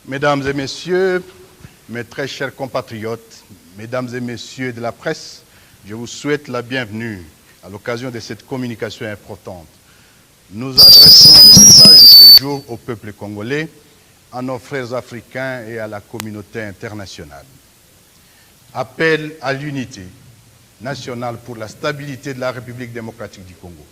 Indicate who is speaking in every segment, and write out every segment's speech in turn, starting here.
Speaker 1: Mesdames et messieurs, mes très chers compatriotes, mesdames et messieurs de la presse, je vous souhaite la bienvenue à l'occasion de cette communication importante. Nous adressons le message de ce jour au peuple congolais, à nos frères africains et à la communauté internationale. Appel à l'unité nationale pour la stabilité de la République démocratique du Congo.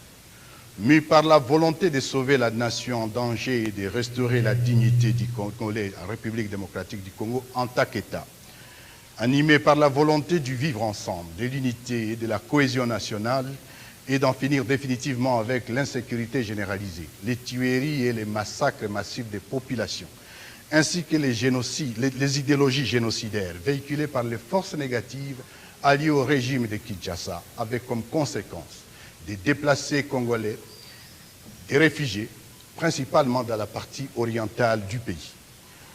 Speaker 1: Mû par la volonté de sauver la nation en danger et de restaurer la dignité du Congolais, la République démocratique du Congo en tant qu'État, animé par la volonté du vivre ensemble, de l'unité et de la cohésion nationale, et d'en finir définitivement avec l'insécurité généralisée, les tueries et les massacres massifs des populations, ainsi que les idéologies génocidaires véhiculées par les forces négatives alliées au régime de Kinshasa, avec comme conséquence des déplacés congolais, des réfugiés, principalement dans la partie orientale du pays.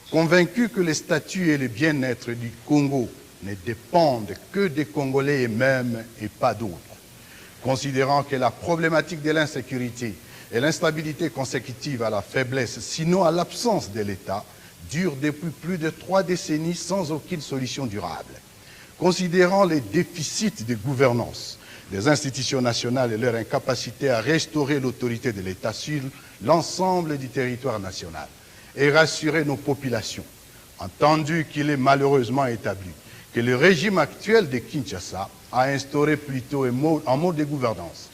Speaker 1: Convaincus que le statut et le bien-être du Congo ne dépendent que des Congolais eux-mêmes et pas d'autres, considérant que la problématique de l'insécurité et l'instabilité consécutive à la faiblesse, sinon à l'absence de l'État, dure depuis plus de 3 décennies sans aucune solution durable. Considérant les déficits de gouvernance des institutions nationales et leur incapacité à restaurer l'autorité de l'État sur l'ensemble du territoire national et rassurer nos populations, entendu qu'il est malheureusement établi que le régime actuel de Kinshasa a instauré plutôt en mode de gouvernance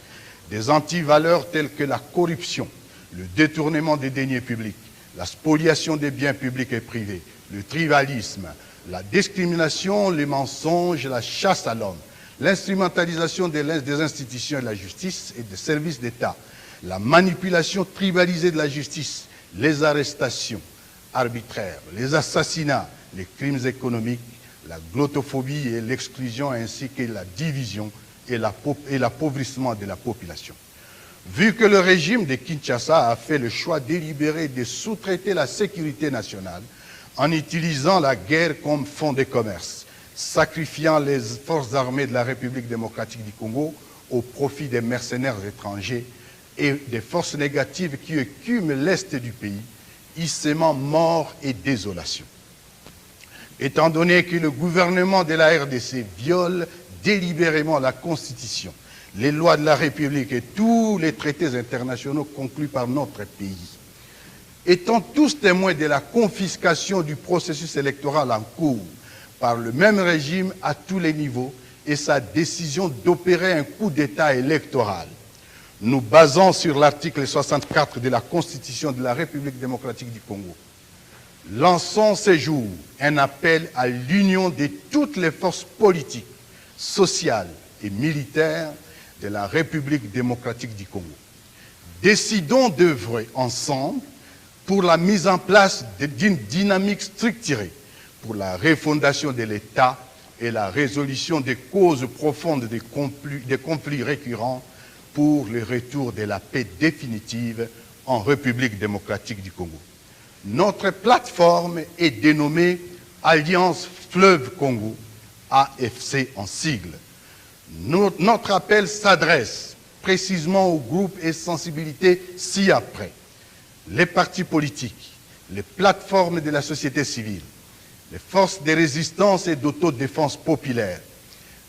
Speaker 1: des antivaleurs telles que la corruption, le détournement des deniers publics, la spoliation des biens publics et privés, le tribalisme, la discrimination, les mensonges, la chasse à l'homme, l'instrumentalisation des institutions et de la justice et des services d'État, la manipulation tribalisée de la justice, les arrestations arbitraires, les assassinats, les crimes économiques, la glottophobie et l'exclusion ainsi que la division et l'appauvrissement de la population. Vu que le régime de Kinshasa a fait le choix délibéré de sous-traiter la sécurité nationale en utilisant la guerre comme fonds de commerce, sacrifiant les forces armées de la République démocratique du Congo au profit des mercenaires étrangers et des forces négatives qui écument l'Est du pays, y sémant mort et désolation. Étant donné que le gouvernement de la RDC viole délibérément la Constitution, les lois de la République et tous les traités internationaux conclus par notre pays, étant tous témoins de la confiscation du processus électoral en cours par le même régime à tous les niveaux et sa décision d'opérer un coup d'État électoral, nous basons sur l'article 64 de la Constitution de la République démocratique du Congo. Lançons ce jour un appel à l'union de toutes les forces politiques, sociales et militaires de la République démocratique du Congo. Décidons d'œuvrer ensemble pour la mise en place d'une dynamique structurée pour la refondation de l'État et la résolution des causes profondes des conflits récurrents pour le retour de la paix définitive en République démocratique du Congo. Notre plateforme est dénommée Alliance Fleuve Congo, AFC en sigle. Notre appel s'adresse précisément aux groupes et sensibilités ci-après. Les partis politiques, les plateformes de la société civile, les forces de résistance et d'autodéfense populaire,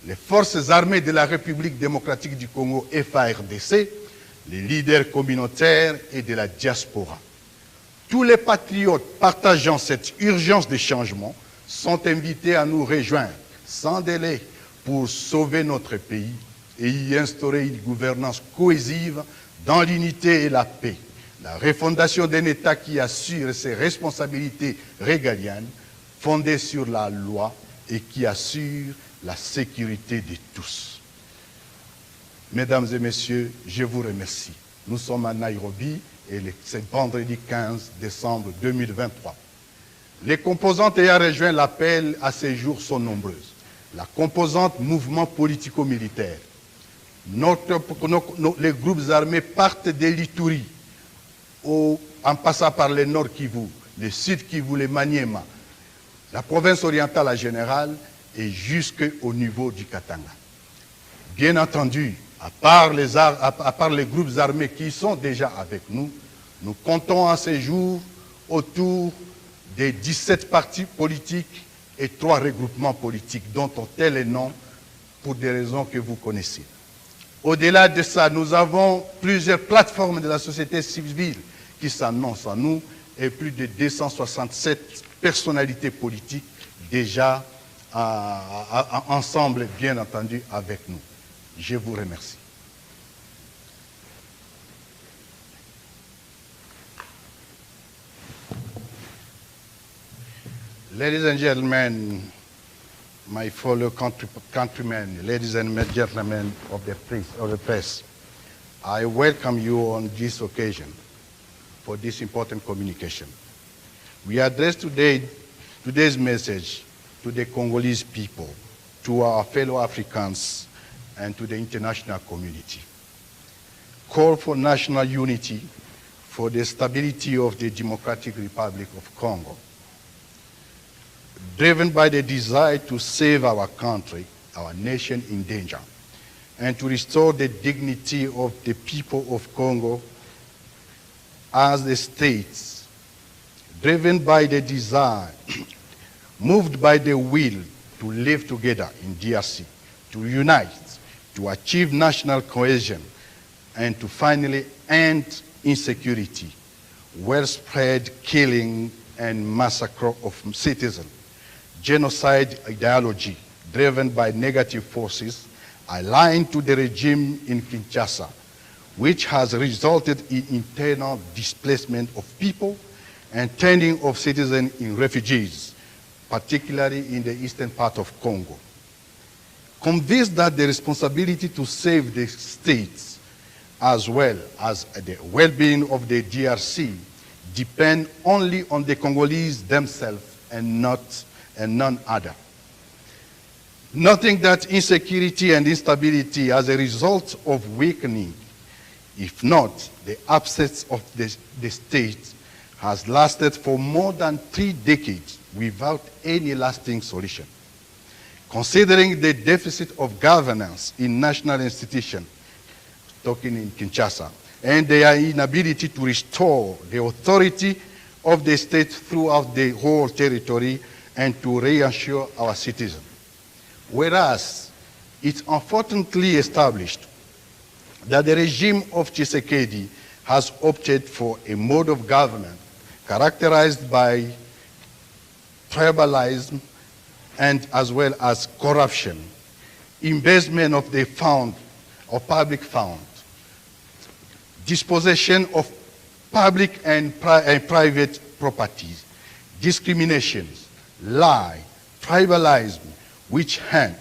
Speaker 1: les forces armées de la République démocratique du Congo, FARDC, les leaders communautaires et de la diaspora. Tous les patriotes partageant cette urgence de changement sont invités à nous rejoindre sans délai pour sauver notre pays et y instaurer une gouvernance cohésive dans l'unité et la paix, la refondation d'un État qui assure ses responsabilités régaliennes fondée sur la loi et qui assure la sécurité de tous. Mesdames et messieurs, je vous remercie. Nous sommes à Nairobi et c'est vendredi 15 décembre 2023. Les composantes ayant rejoint l'appel à ces jours sont nombreuses. La composante mouvement politico-militaire. Les groupes armés partent de l'Ituri en passant par le Nord Kivu, le Sud Kivu, le Maniema, la province orientale en général et jusqu'au niveau du Katanga. Bien entendu, à part les groupes armés qui sont déjà avec nous, nous comptons à ce jour autour des 17 partis politiques et 3 regroupements politiques dont on tait les noms pour des raisons que vous connaissez. Au-delà de ça, nous avons plusieurs plateformes de la société civile qui s'annoncent à nous et plus de 267 personnalités politiques déjà ensemble, bien entendu, avec nous. Je vous remercie. Ladies and gentlemen, my fellow countrymen, ladies and gentlemen of the press, I welcome you on this occasion for this important communication. We address today's message to the Congolese people, to our fellow Africans, and to the international community. Call for national unity for the stability of the Democratic Republic of Congo. Driven by the desire to save our country, our nation in danger, and to restore the dignity of the people of Congo as the states, driven by the desire, moved by the will to live together in DRC, to unite, to achieve national cohesion, and to finally end insecurity, widespread killing and massacre of citizens, genocide ideology driven by negative forces aligned to the regime in Kinshasa, which has resulted in internal displacement of people and turning of citizens in refugees, particularly in the eastern part of Congo. Convinced that the responsibility to save the states as well as the well-being of the DRC depend only on the Congolese themselves and none other. Noting that insecurity and instability as a result of weakening, if not the absence of the state, has lasted for more than 3 decades without any lasting solution. Considering the deficit of governance in national institutions, talking in Kinshasa, and their inability to restore the authority of the state throughout the whole territory and to reassure our citizens. Whereas it's unfortunately established that the regime of Tshisekedi has opted for a mode of government characterized by tribalism and as well as corruption, investment of the fund or public fund, dispossession of public and private properties, discriminations, lie, tribalism, witch hunt,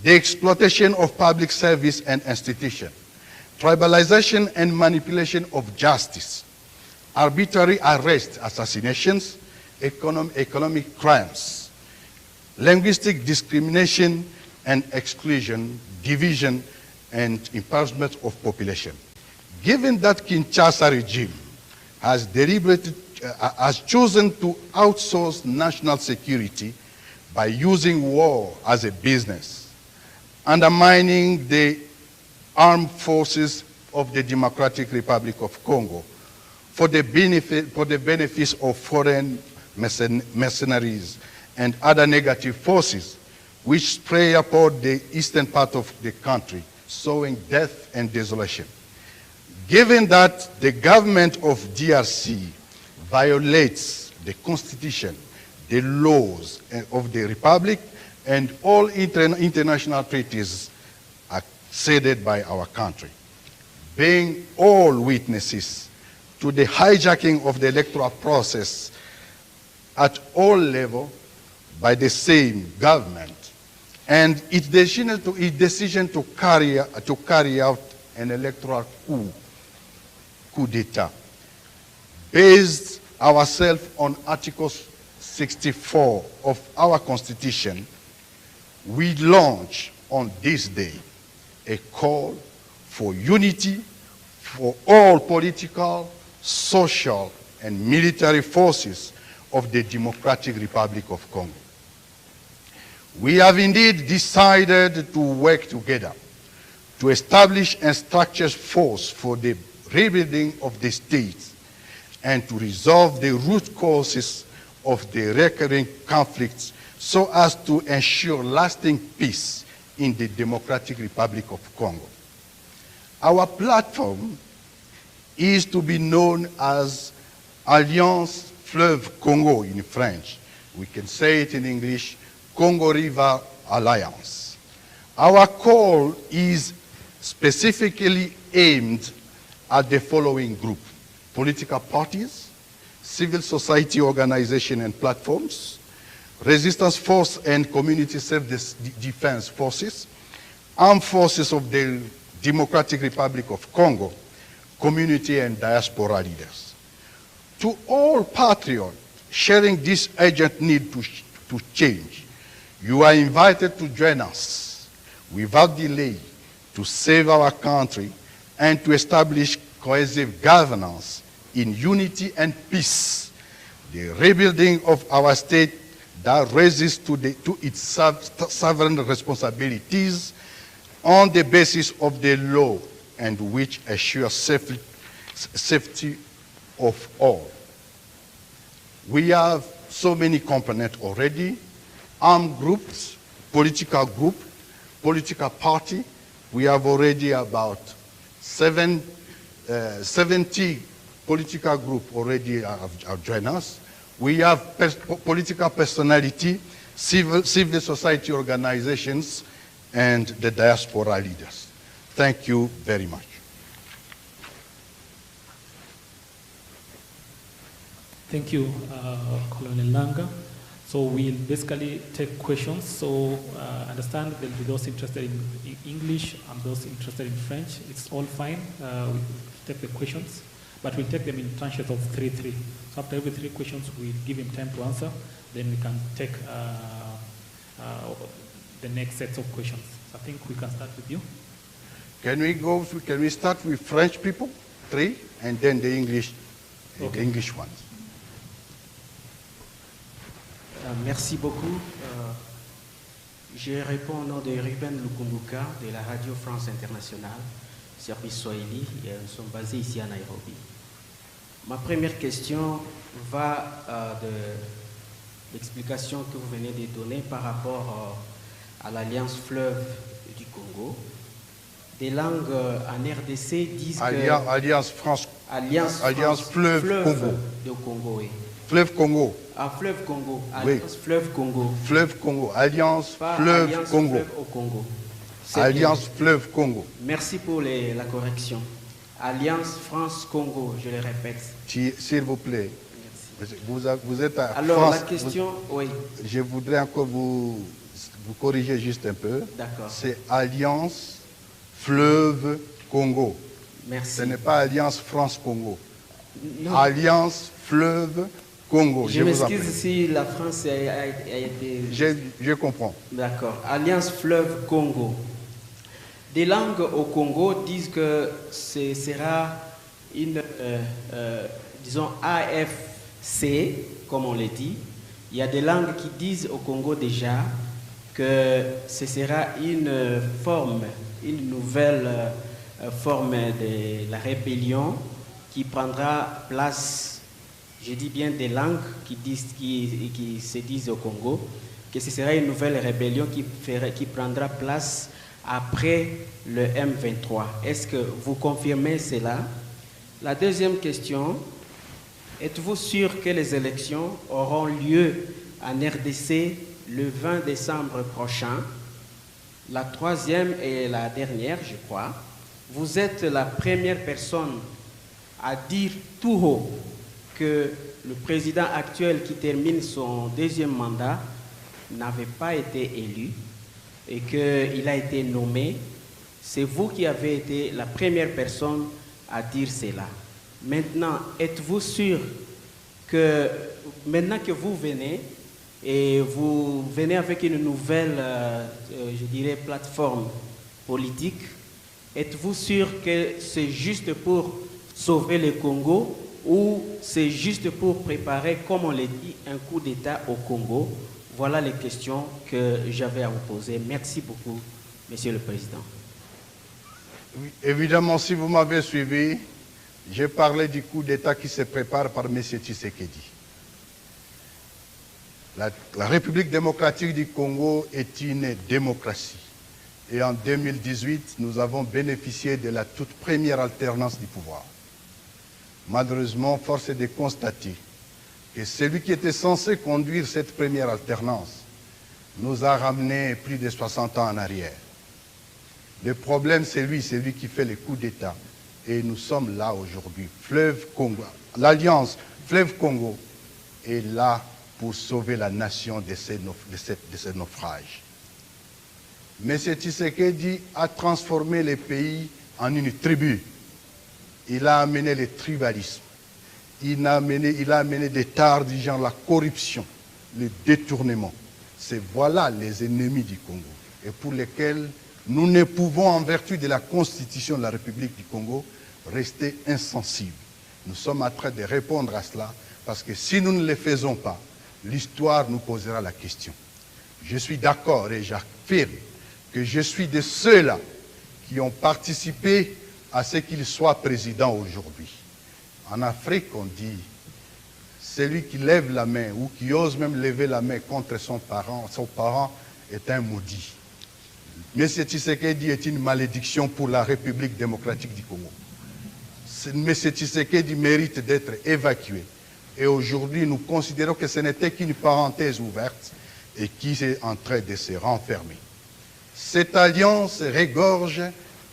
Speaker 1: the exploitation of public service and institution, tribalization and manipulation of justice, arbitrary arrests, assassinations, economic crimes, linguistic discrimination and exclusion, division and impoverishment of population. Given that Kinshasa regime has chosen to outsource national security by using war as a business, undermining the armed forces of the Democratic Republic of Congo for the benefits of foreign mercenaries and other negative forces which spray upon the eastern part of the country, sowing death and desolation. Given that the government of DRC violates the constitution, the laws of the Republic, and all international treaties acceded by our country, being all witnesses to the hijacking of the electoral process at all levels by the same government, and its decision to carry out an electoral coup d'etat, based ourselves on Article 64 of our Constitution, we launch on this day a call for unity for all political, social, and military forces of the Democratic Republic of Congo. We have indeed decided to work together to establish and structure force for the rebuilding of the state and to resolve the root causes of the recurring conflicts so as to ensure lasting peace in the Democratic Republic of Congo. Our platform is to be known as Alliance Fleuve Congo in French. We can say it in English, Congo River Alliance. Our call is specifically aimed at the following group: political parties, civil society organizations and platforms, resistance force and community self-defense forces, armed forces of the Democratic Republic of Congo, community and diaspora leaders. To all patriots sharing this urgent need to change, you are invited to join us without delay to save our country and to establish cohesive governance in unity and peace, the rebuilding of our state that raises to its sovereign responsibilities on the basis of the law and which assures safety of all. We have so many components already: armed groups, political group, political party. We have already about 70 political groups already have joined us. We have political personality, civil society organizations, and the diaspora leaders. Thank you very much.
Speaker 2: Thank you, Colonel Langa. So we'll basically take questions. So understand there'll be those interested in English and those interested in French. It's all fine. We'll take the questions, but we'll take them in tranches of 3-3. So after every 3 questions, we'll give him time to answer. Then we can take the next sets of questions. So I think we can start with you.
Speaker 1: Can we start with French people, 3, and then the English,
Speaker 2: Okay.
Speaker 1: the English ones?
Speaker 3: Merci beaucoup. Je réponds au nom de Ruben Lukumbuka de la Radio France Internationale, service Swahili, et nous sommes basés ici à Nairobi. Ma première question va de l'explication que vous venez de donner par rapport à l'Alliance Fleuve du Congo. Des langues en RDC disent
Speaker 1: Alliance France. Alliance Fleuve Congo.
Speaker 3: De Congo, oui.
Speaker 1: Fleuve Congo.
Speaker 3: Ah, Fleuve Congo.
Speaker 1: Oui.
Speaker 3: Alliance Fleuve Congo.
Speaker 1: Fleuve Congo. Alliance
Speaker 3: Pas
Speaker 1: Fleuve
Speaker 3: Alliance
Speaker 1: Congo.
Speaker 3: Fleuve au Congo. C'est
Speaker 1: Alliance
Speaker 3: bien.
Speaker 1: Fleuve Congo.
Speaker 3: Merci pour la correction. Alliance France-Congo, je le répète.
Speaker 1: S'il vous plaît.
Speaker 3: Merci.
Speaker 1: Vous êtes à
Speaker 3: Alors,
Speaker 1: France.
Speaker 3: la question, oui,
Speaker 1: Je voudrais encore vous corriger juste un peu.
Speaker 3: d'accord.
Speaker 1: C'est Alliance Fleuve Congo.
Speaker 3: Merci.
Speaker 1: Ce n'est pas Alliance France-Congo.
Speaker 3: Non,
Speaker 1: Alliance Fleuve Congo.
Speaker 3: je
Speaker 1: vous en
Speaker 3: m'excuse
Speaker 1: prie.
Speaker 3: si la France a été...
Speaker 1: Je comprends.
Speaker 3: D'accord. Alliance Fleuve Congo. Des langues au Congo disent que ce sera une, disons, AFC, comme on le dit. Il y a des langues qui disent au Congo déjà que ce sera une forme, une nouvelle forme de la rébellion qui prendra place, je dis bien des langues qui se disent au Congo, que ce sera une nouvelle rébellion qui prendra place après le M23. Est-ce que vous confirmez cela? La deuxième question, êtes-vous sûr que les élections auront lieu en RDC le 20 décembre prochain? La troisième et la dernière, je crois, vous êtes la première personne à dire tout haut que le président actuel qui termine son deuxième mandat n'avait pas été élu et qu'il a été nommé. C'est vous qui avez été la première personne à dire cela. Maintenant, êtes-vous sûr que maintenant que vous venez et vous venez avec une nouvelle, je dirais, plateforme politique, êtes-vous sûr que c'est juste pour sauver le Congo ou c'est juste pour préparer, comme on l'a dit, un coup d'État au Congo? Voilà les questions que j'avais à vous poser. Merci beaucoup, Monsieur le Président.
Speaker 1: Oui, évidemment, si vous m'avez suivi, J'ai parlé du coup d'État qui se prépare par M. Tshisekedi. La République démocratique du Congo est une démocratie. Et en 2018, nous avons bénéficié de la toute première alternance du pouvoir. Malheureusement, force est de constater que celui qui était censé conduire cette première alternance nous a ramené plus de 60 ans en arrière. Le problème, c'est lui qui fait les coups d'État. Et nous sommes là aujourd'hui. Fleuve Congo, l'Alliance Fleuve Congo est là pour sauver la nation de ces naufrages. M. Tshisekedi a transformé les pays en une tribu. Il a amené le tribalisme. Il a amené des tares du genre la corruption, le détournement. Voilà les ennemis du Congo et pour lesquels nous ne pouvons, en vertu de la Constitution de la République du Congo, rester insensibles. Nous sommes en train de répondre à cela parce que si nous ne le faisons pas, l'histoire nous posera la question. Je suis d'accord et j'affirme que je suis de ceux-là qui ont participé à ce qu'il soit président aujourd'hui. En Afrique, on dit, celui qui lève la main ou qui ose même lever la main contre son parent est un maudit. M. Tshisekedi est une malédiction pour la République démocratique du Congo. M. Tshisekedi mérite d'être évacué. Et aujourd'hui, nous considérons que ce n'était qu'une parenthèse ouverte et qui est en train de se renfermer. Cette alliance regorge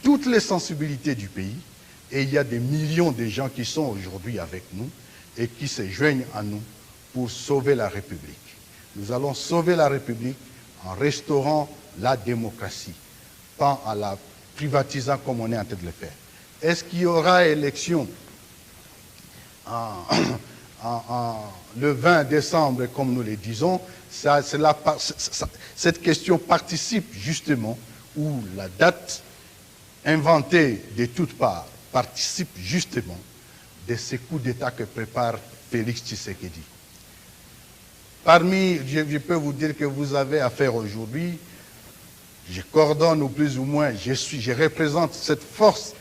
Speaker 1: toutes les sensibilités du pays et il y a des millions de gens qui sont aujourd'hui avec nous et qui se joignent à nous pour sauver la République. Nous allons sauver la République en restaurant la démocratie, pas en la privatisant comme on est en train de le faire. Est-ce qu'il y aura élection le 20 décembre, comme nous le disons? Cette question participe justement, ou la date inventée de toutes parts, participe justement de ces coups d'État que prépare Félix Tshisekedi. Je peux vous dire que vous avez affaire aujourd'hui, je coordonne ou plus ou moins, je représente cette force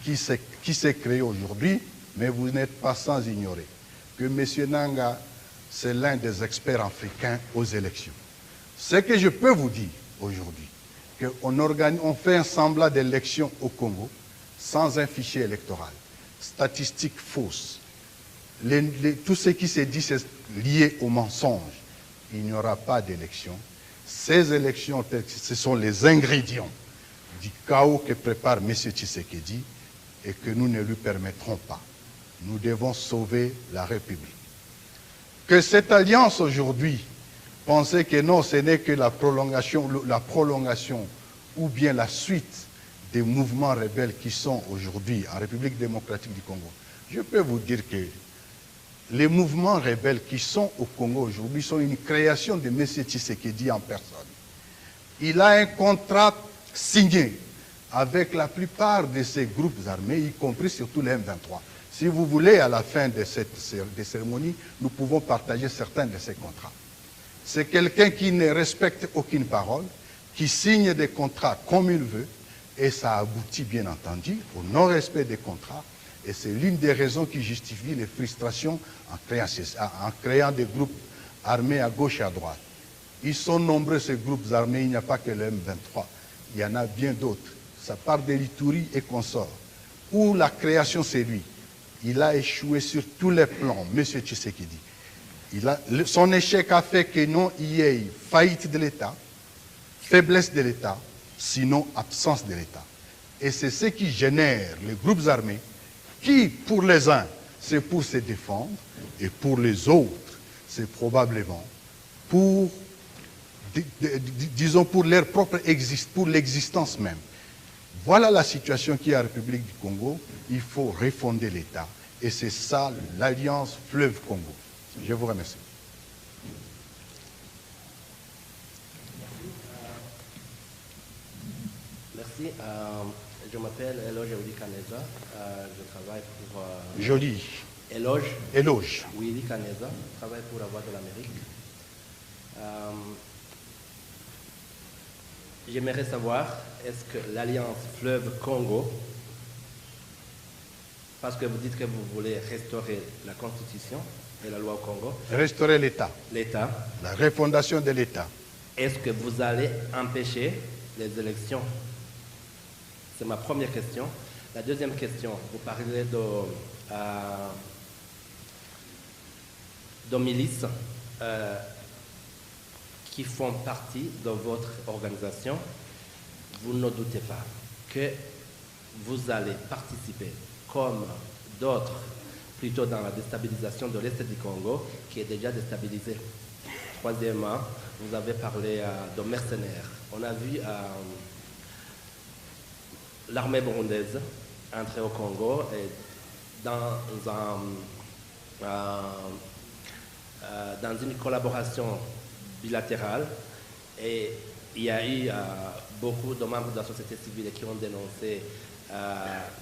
Speaker 1: qui s'est créée aujourd'hui, mais vous n'êtes pas sans ignorer que M. Nanga, c'est l'un des experts africains aux élections. Ce que je peux vous dire aujourd'hui, qu'on fait un semblant d'élection au Congo sans un fichier électoral, statistiques fausses. Tout ce qui s'est dit, c'est lié au mensonge. Il n'y aura pas d'élection. Ces élections, ce sont les ingrédients du chaos que prépare M. Tshisekedi et que nous ne lui permettrons pas. Nous devons sauver la République. Que cette alliance aujourd'hui, penser que non, ce n'est que la prolongation ou bien la suite des mouvements rebelles qui sont aujourd'hui en République démocratique du Congo. Je peux vous dire que les mouvements rebelles qui sont au Congo aujourd'hui sont une création de M. Tshisekedi en personne. Il a un contrat signé avec la plupart de ces groupes armés, y compris surtout les M23. Si vous voulez, à la fin de cette cérémonie, nous pouvons partager certains de ces contrats. C'est quelqu'un qui ne respecte aucune parole, qui signe des contrats comme il veut, et ça aboutit bien entendu au non-respect des contrats. Et c'est l'une des raisons qui justifie les frustrations en créant des groupes armés à gauche et à droite. Ils sont nombreux ces groupes armés, il n'y a pas que le M23, il y en a bien d'autres. Ça part de l'Ituri et consorts. Où la création c'est lui. Il a échoué sur tous les plans, M. Tshisekedi. Son échec a fait que non, il y ait faillite de l'État, faiblesse de l'État, sinon absence de l'État. Et c'est ce qui génère les groupes armés qui, pour les uns, c'est pour se défendre, et pour les autres, c'est probablement pour, disons, pour leur propre existence, pour l'existence même. Voilà la situation qui est en République du Congo. Il faut refonder l'État. Et c'est ça, l'Alliance Fleuve Congo. Je vous remercie.
Speaker 4: Merci. Je m'appelle Eloge Eudi Kaneza. Je travaille pour...
Speaker 1: Joli.
Speaker 4: Eloge.
Speaker 1: Eloge.
Speaker 4: Willy Kaneza. Je travaille pour la Voix de l'Amérique. J'aimerais savoir, est-ce que l'Alliance Fleuve Congo Parce que vous dites que vous voulez restaurer la Constitution et la loi au Congo.
Speaker 1: Restaurer l'État,
Speaker 4: L'État.
Speaker 1: la refondation de l'État.
Speaker 4: Est-ce que vous allez empêcher les élections? C'est ma première question. La deuxième question, vous parlez de milices qui font partie de votre organisation. Vous ne doutez pas que vous allez participer comme d'autres, plutôt dans la déstabilisation de l'Est du Congo, qui est déjà déstabilisé. Troisièmement, vous avez parlé de mercenaires. On a vu l'armée burundaise entrer au Congo et dans une collaboration bilatérale. Et il y a eu beaucoup de membres de la société civile qui ont dénoncé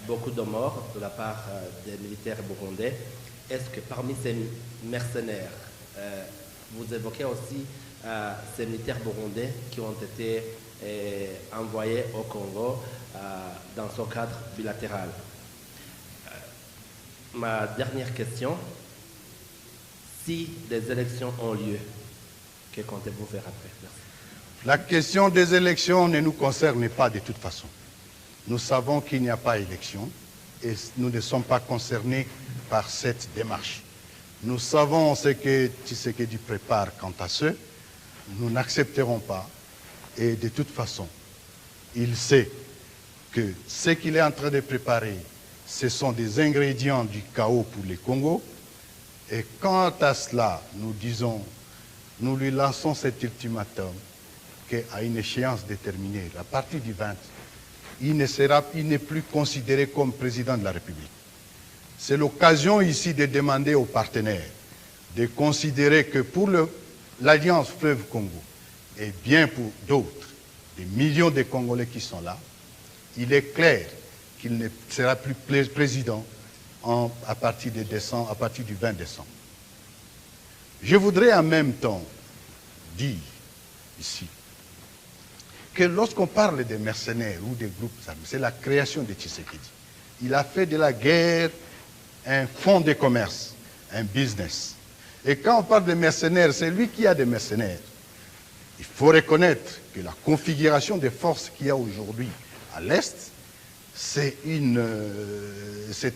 Speaker 4: beaucoup de morts de la part des militaires burundais. Est-ce que parmi ces mercenaires, vous évoquez aussi ces militaires burundais qui ont été envoyés au Congo dans ce cadre bilatéral? Ma dernière question, si des élections ont lieu, que comptez-vous faire après? Merci.
Speaker 1: La question des élections ne nous concerne pas de toute façon. Nous savons qu'il n'y a pas d'élection et nous ne sommes pas concernés par cette démarche. Nous savons ce que Tshisekedi prépare quant à ce. Nous n'accepterons pas. Et de toute façon, il sait que ce qu'il est en train de préparer, ce sont des ingrédients du chaos pour les Congo. Et quant à cela, nous lui lançons cet ultimatum qu'à une échéance déterminée, à partir du 20, il n'est plus considéré comme président de la République. C'est l'occasion ici de demander aux partenaires de considérer que pour l'Alliance Fleuve Congo, et bien pour d'autres, des millions de Congolais qui sont là, il est clair qu'il ne sera plus président à partir du 20 décembre. Je voudrais en même temps dire ici que lorsqu'on parle des mercenaires ou des groupes armés, c'est la création de Tshisekedi. Il a fait de la guerre un fonds de commerce, un business. Et quand on parle de mercenaires, c'est lui qui a des mercenaires. Il faut reconnaître que la configuration des forces qu'il y a aujourd'hui à l'Est, c'est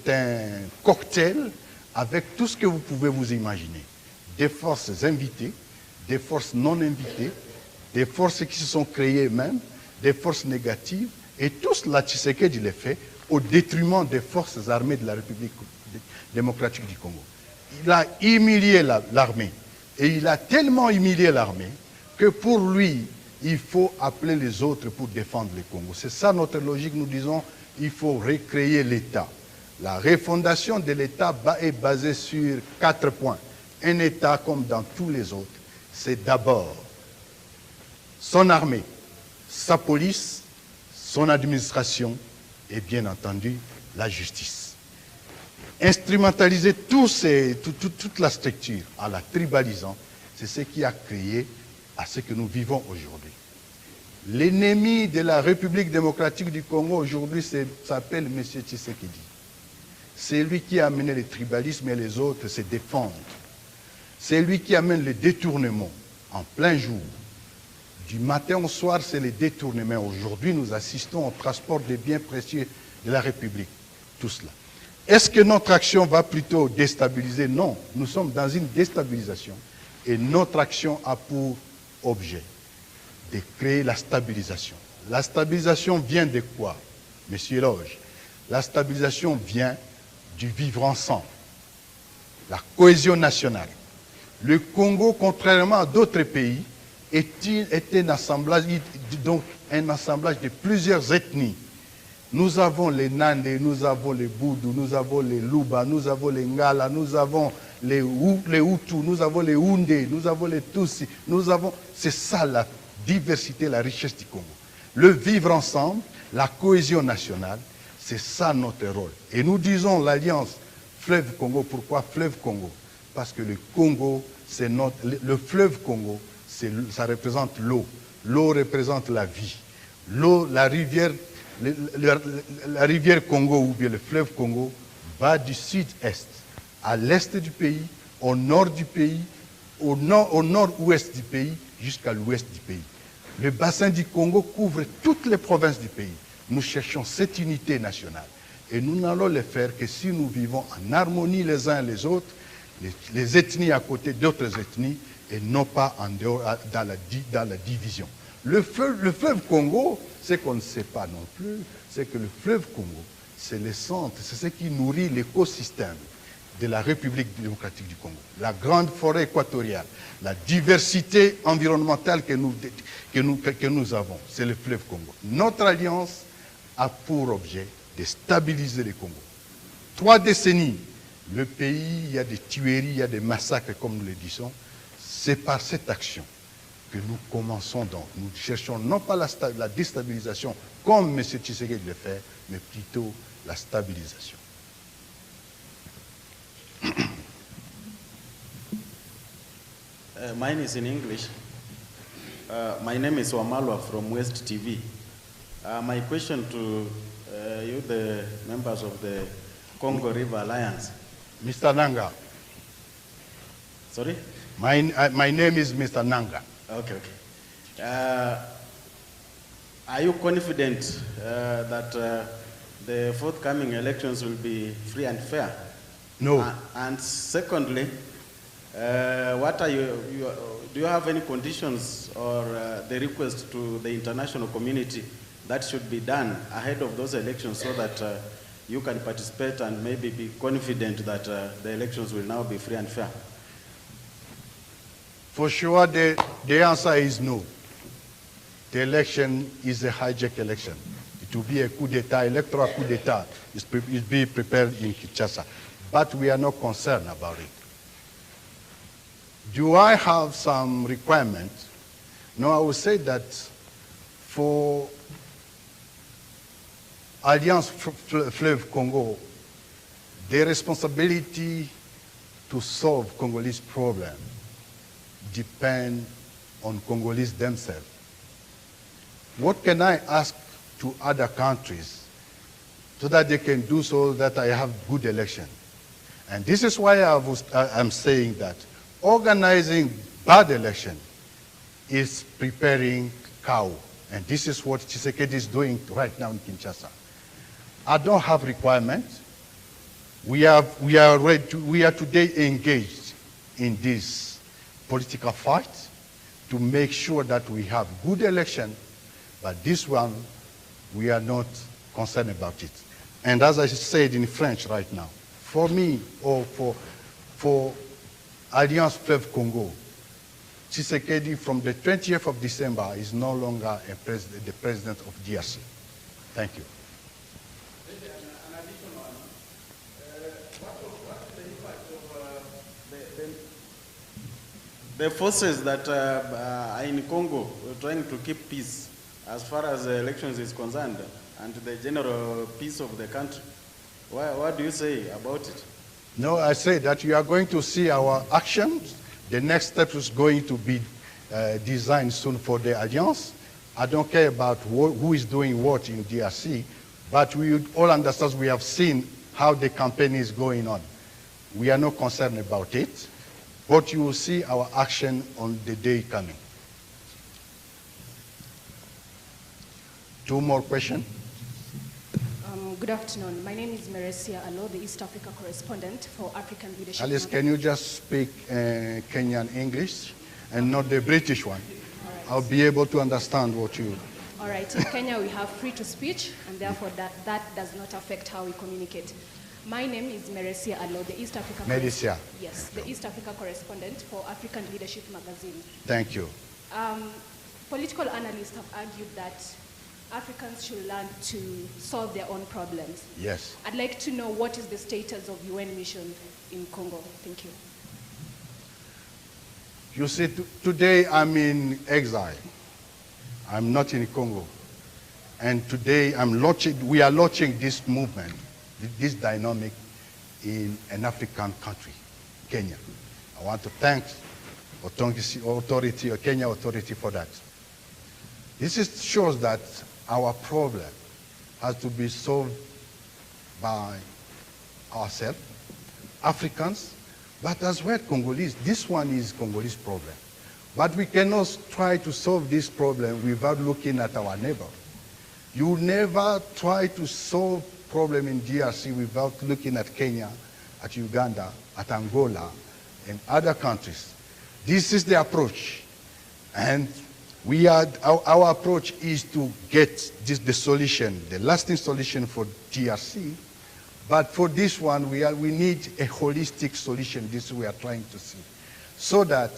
Speaker 1: un cocktail avec tout ce que vous pouvez vous imaginer. Des forces invitées, des forces non invitées, des forces qui se sont créées même, des forces négatives, et tout cela, Tshisekedi le fait au détriment des forces armées de la République démocratique du Congo. Il a humilié l'armée, et il a tellement humilié l'armée que pour lui, il faut appeler les autres pour défendre le Congo. C'est ça notre logique, nous disons, il faut recréer l'État. La refondation de l'État est basée sur 4 points. Un État comme dans tous les autres, c'est d'abord son armée, sa police, son administration et bien entendu la justice. Instrumentaliser toute la structure en la tribalisant, c'est ce qui a créé à ce que nous vivons aujourd'hui. L'ennemi de la République démocratique du Congo aujourd'hui s'appelle M. Tshisekedi. C'est lui qui a amené le tribalisme et les autres se défendent. C'est lui qui amène le détournement en plein jour. Du matin au soir, c'est le détournement. Aujourd'hui, nous assistons au transport des biens précieux de la République. Tout cela. Est-ce que notre action va plutôt déstabiliser? Non, nous sommes dans une déstabilisation. Et notre action a pour objet de créer la stabilisation. La stabilisation vient de quoi, Monsieur Loge? La stabilisation vient du vivre ensemble, la cohésion nationale. Le Congo, contrairement à d'autres pays, est un assemblage de plusieurs ethnies. Nous avons les Nandé, nous avons les Boudou, nous avons les Luba, nous avons les Ngala, nous avons les Hutus, nous avons les Houndé, nous avons les Tutsi, c'est ça la diversité, la richesse du Congo. Le vivre ensemble, la cohésion nationale, c'est ça notre rôle. Et nous disons l'alliance Fleuve Congo. Pourquoi Fleuve Congo? Parce que le Congo, le fleuve Congo, ça représente l'eau. L'eau représente la vie. L'eau, la rivière Congo ou bien le fleuve Congo va du sud-est à l'est du pays, au nord du pays, au nord-ouest du pays, jusqu'à l'ouest du pays. Le bassin du Congo couvre toutes les provinces du pays. Nous cherchons cette unité nationale. Et nous n'allons le faire que si nous vivons en harmonie les uns les autres, les ethnies à côté d'autres ethnies, et non pas en dehors, dans la division. Le fleuve Congo, ce qu'on ne sait pas non plus, c'est que le fleuve Congo, c'est le centre, c'est ce qui nourrit l'écosystème de la République démocratique du Congo. La grande forêt équatoriale, la diversité environnementale que nous avons, c'est le fleuve Congo. Notre alliance a pour objet de stabiliser le Congo. 3 décennies, le pays, il y a des tueries, il y a des massacres, comme nous le disons. C'est par cette action que nous commençons donc. Nous cherchons non pas la déstabilisation, comme M. Tshisekedi le fait, mais plutôt la stabilisation.
Speaker 5: Mine is in English. My name is Wamalwa from West TV. My question to you, the members of the Congo River Alliance.
Speaker 1: Mr. Nanga.
Speaker 5: Sorry?
Speaker 1: My name is Mr. Nanga.
Speaker 5: Okay, okay. Are you confident that the forthcoming elections will be free and fair?
Speaker 1: No.
Speaker 5: And secondly, what are do you have any conditions or the request to the international community that should be done ahead of those elections so that you can participate and maybe be confident that the elections will now be free and fair?
Speaker 1: For sure, the answer is no. The election is a hijack election. It will be a coup d'etat, electoral coup d'etat. It's being prepared in Kinshasa. But we are not concerned about it. Do I have some requirements? No, I would say that for Alliance Fleuve Congo, the responsibility to solve Congolese problem depend on Congolese themselves. What can I ask to other countries so that they can do so that I have good election? And this is why I'm saying that organizing bad election is preparing cow. And this is what Tshisekedi is doing right now in Kinshasa. I don't have requirements. We are today engaged in this political fight to make sure that we have good election, but this one, we are not concerned about it. And as I said in French right now, for me, or for Alliance Fleuve Congo, Tshisekedi from the 20th of December is no longer the president of DRC. Thank you.
Speaker 5: An additional one. What's the impact of the forces that are in Congo trying to keep peace as far as the elections is concerned and the general peace of the country? What do you say about it?
Speaker 1: No, I say that you are going to see our actions. The next step is going to be designed soon for the Alliance. I don't care about who is doing what in DRC, but we all understand, we have seen how the campaign is going on. We are not concerned about it, but you will see our action on the day coming. 2 more questions.
Speaker 6: Good afternoon. My name is Meresia Alo, the East Africa correspondent for African Leadership.
Speaker 1: Alice, can you just speak Kenyan English and not the British one?
Speaker 6: Right.
Speaker 1: I'll be able to understand what you...
Speaker 6: All right. In Kenya, we have free to speech, and therefore that does not affect how we communicate. My name is Meresia Alo, the East Africa...
Speaker 1: Meresia.
Speaker 6: Yes, the East Africa correspondent for African Leadership magazine.
Speaker 1: Thank you.
Speaker 6: Political analysts have argued that Africans should learn to solve their own problems.
Speaker 1: Yes.
Speaker 6: I'd like to know what is the status of UN mission in Congo. Thank you.
Speaker 1: You see, today I'm in exile. I'm not in Congo. And today we are launching this movement, this dynamic in an African country, Kenya. I want to thank Kenya authority for that. This shows that our problem has to be solved by ourselves, Africans, but as well Congolese. This one is Congolese problem. But we cannot try to solve this problem without looking at our neighbor. You never try to solve problem in DRC without looking at Kenya, at Uganda, at Angola, and other countries. This is the approach. And our approach is to get the solution, the lasting solution for DRC. But for this one, we need a holistic solution. This we are trying to see. So that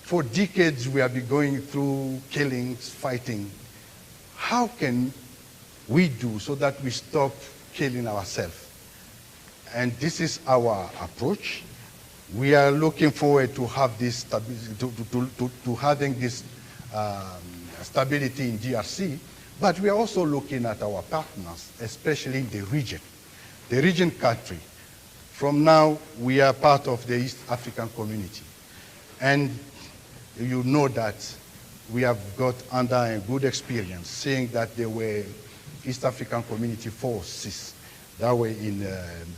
Speaker 1: for decades we have been going through killings, fighting. How can we do so that we stop killing ourselves? And this is our approach. We are looking forward to have this to having this stability in DRC, but we are also looking at our partners, especially in the region country. From now, we are part of the East African community. And you know that we have got under a good experience, seeing that there were East African community forces that were in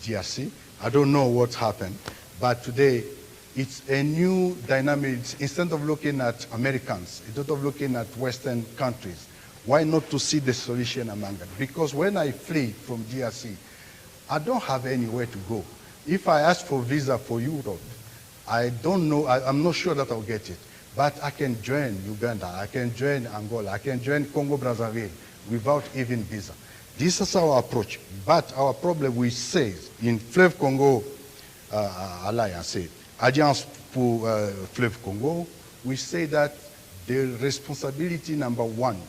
Speaker 1: DRC. I don't know what happened, but today it's a new dynamic. Instead of looking at Americans, instead of looking at Western countries, why not to see the solution among them? Because when I flee from DRC, I don't have anywhere to go. If I ask for visa for Europe, I don't know, I'm not sure that I'll get it. But I can join Uganda, I can join Angola, I can join Congo-Brazzaville without even visa. This is our approach. But our problem, we say, in Fleuve Congo Alliance, Alliance pour Fleuve Congo, we say that the responsibility number one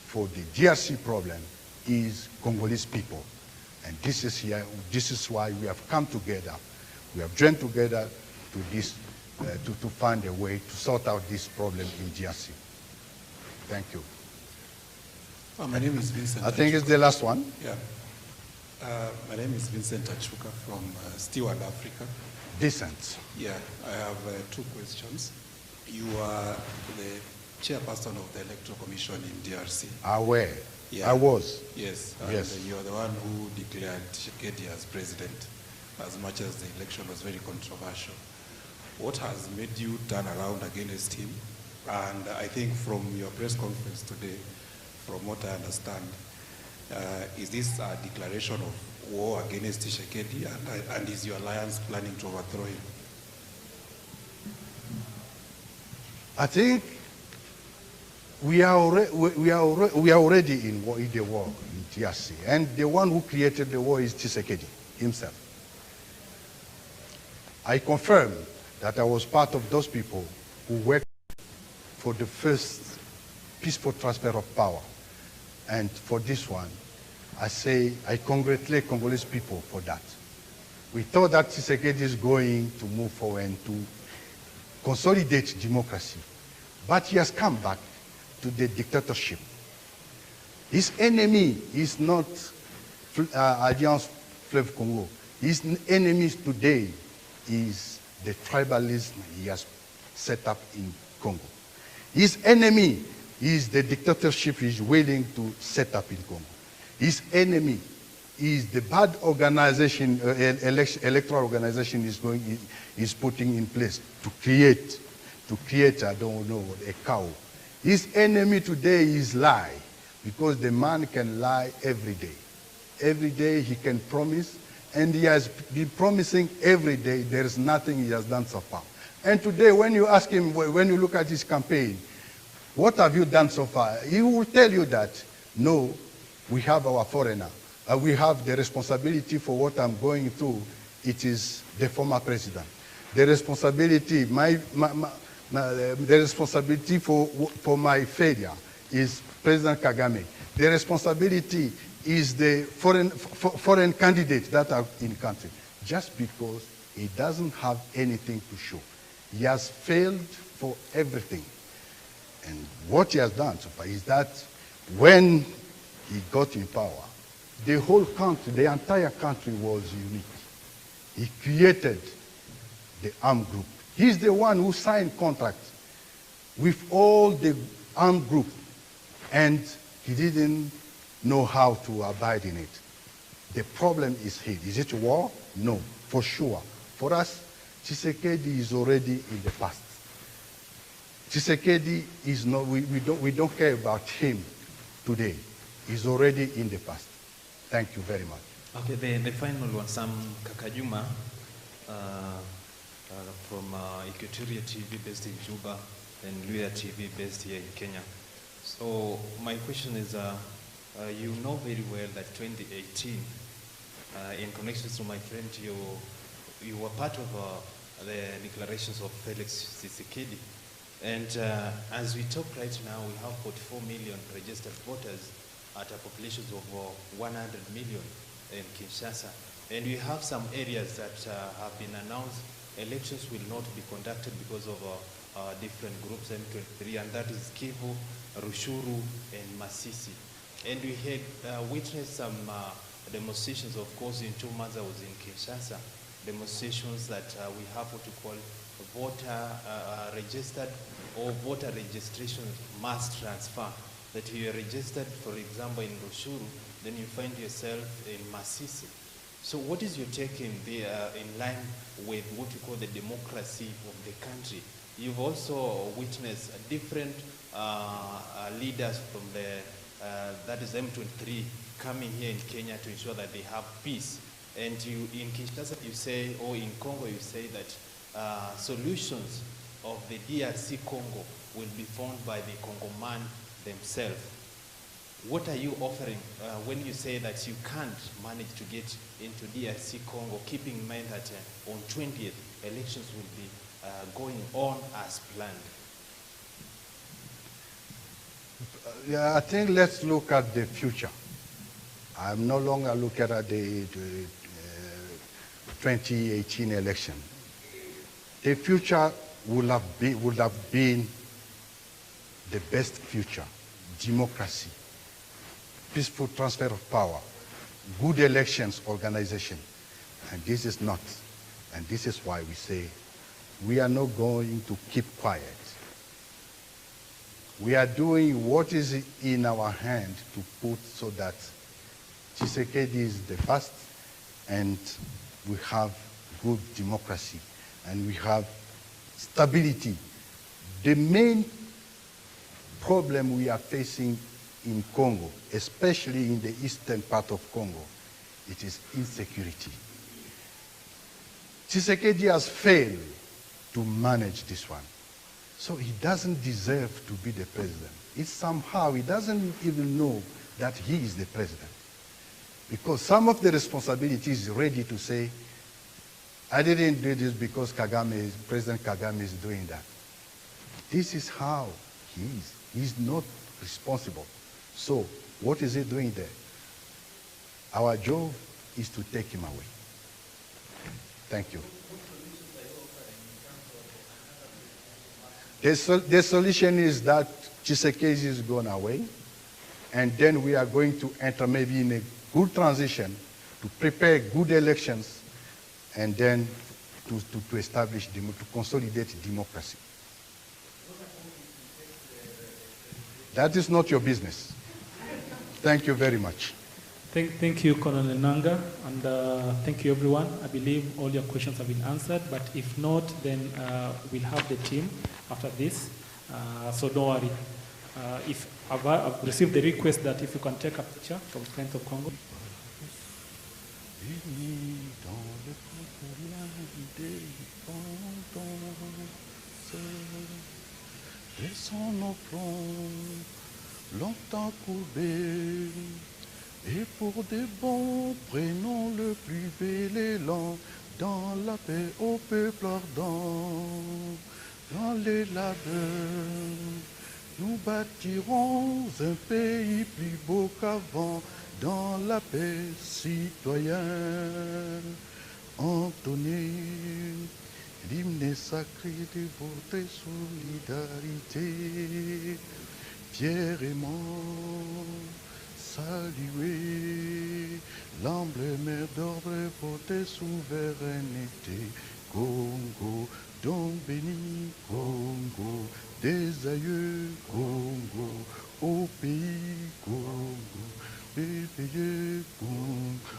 Speaker 1: for the DRC problem is Congolese people. And this is why we have come together. We have joined together to find a way to sort out this problem in DRC. Thank you.
Speaker 7: My name is Vincent.
Speaker 1: I think it's the last one.
Speaker 7: Yeah. My name is Vincent Achuka from Steward Africa.
Speaker 1: Decent.
Speaker 7: Yeah, I have two questions. You are the chairperson of the Electoral Commission in DRC.
Speaker 1: Aware.
Speaker 7: Yeah.
Speaker 1: I was.
Speaker 7: Yes.
Speaker 1: Yes.
Speaker 7: And you are the one who declared Tshisekedi as president, as much as the election was very controversial. What has made you turn around against him? And I think from your press conference today, from what I understand, is this a declaration of war against Tshisekedi, and is your alliance planning to overthrow him?
Speaker 1: I think we are already in the war in DRC, and the one who created the war is Tshisekedi himself. I confirm that I was part of those people who worked for the first peaceful transfer of power. And for this one, I say I congratulate Congolese people for that. We thought that Tshisekedi is going to move forward and to consolidate democracy. But he has come back to the dictatorship. His enemy is not Alliance Fleuve Congo. His enemies today is the tribalism he has set up in Congo. His enemy is the dictatorship he's willing to set up in Congo. His enemy is the bad organization, electoral organization is putting in place to create, I don't know, a cow. His enemy today is lie, because the man can lie every day. Every day he can promise, and he has been promising every day. There is nothing he has done so far. And today, when you ask him, when you look at his campaign, what have you done so far? He will tell you that, no, we have our foreigner. We have the responsibility for what I'm going through. It is the former president. The responsibility, the responsibility for my failure is President Kagame. The responsibility is the foreign candidates that are in the country. Just because he doesn't have anything to show. He has failed for everything. And what he has done so far is that when he got in power, the whole country, the entire country was unique. He created the armed group. He's the one who signed contracts with all the armed group, and he didn't know how to abide in it. The problem is here. Is it war? No, for sure. For us, Tshisekedi is already in the past. Tshisekedi is not, we don't care about him today. He's already in the past. Thank you very much.
Speaker 8: Okay, the final one, Sam Kakajuma from Equatoria TV based in Juba and Luya TV based here in Kenya. So my question is, you know very well that 2018, in connection to my friend, you were part of the declarations of Felix Tshisekedi. And as we talk right now, we have 44 million registered voters at a population of 100 million in Kinshasa. And we have some areas that have been announced elections will not be conducted because of different groups, M23, and that is Kivu, Rushuru, and Masisi. And we had witnessed some demonstrations, of course, in 2 months I was in Kinshasa, demonstrations that we have what we call voter registered or voter registration mass transfer, that you are registered, for example, in Rushuru, then you find yourself in Masisi. So what is your take in line with what you call the democracy of the country? You've also witnessed different leaders from that is M23 coming here in Kenya to ensure that they have peace. And you, in Kinshasa you say, or in Congo you say that solutions of the DRC Congo will be found by the Congoman themselves. What are you offering when you say that you can't manage to get into DRC Congo, keeping in mind that on 20th, elections will be going on as planned?
Speaker 1: Yeah, I think let's look at the future. I'm no longer looking at the 2018 election. The future would have been the best future: democracy, peaceful transfer of power, good elections organization. And this is not. And this is why we say we are not going to keep quiet. We are doing what is in our hand to put so that Tshisekedi is the first, and we have good democracy, and we have stability. The main problem we are facing in Congo, especially in the eastern part of Congo, it is insecurity. Tshisekedi has failed to manage this one. So he doesn't deserve to be the president. It's somehow, he doesn't even know that he is the president. Because some of the responsibility is ready to say, I didn't do this because President Kagame is doing that. This is how he is. He's not responsible. So what is he doing there? Our job is to take him away. Thank you. The solution is that Tshisekedi is going away, and then we are going to enter maybe in a good transition to prepare good elections, and then to establish, to consolidate democracy. That is not your business. Thank you very much.
Speaker 2: Thank you, Colonel Nanga, and thank you, everyone. I believe all your questions have been answered, but if not, then we'll have the team after this. So don't worry. If I've received the request that if you can take a picture from Strength of Congo.
Speaker 1: Laissons nos fronts longtemps courbés, et pour de bon, prenons le plus bel élan dans la paix au peuple ardent. Dans les labeurs, nous bâtirons un pays plus beau qu'avant, dans la paix citoyenne. Entonnez l'hymne sacré de votre solidarité, fièrement saluer l'emblème d'ordre votre souveraineté. Congo, don béni, Congo, des aïeux, Congo, au pays, Congo, éveillés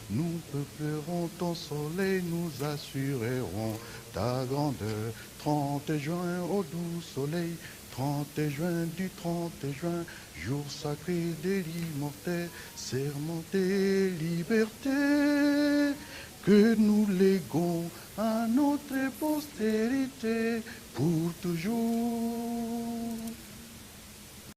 Speaker 1: nous peuplerons ton soleil, nous assurerons ta grandeur. 30 juin, au doux soleil, 30 juin du 30 juin, jour sacré de l'immortel, sermenté liberté, que nous léguons à notre postérité pour toujours.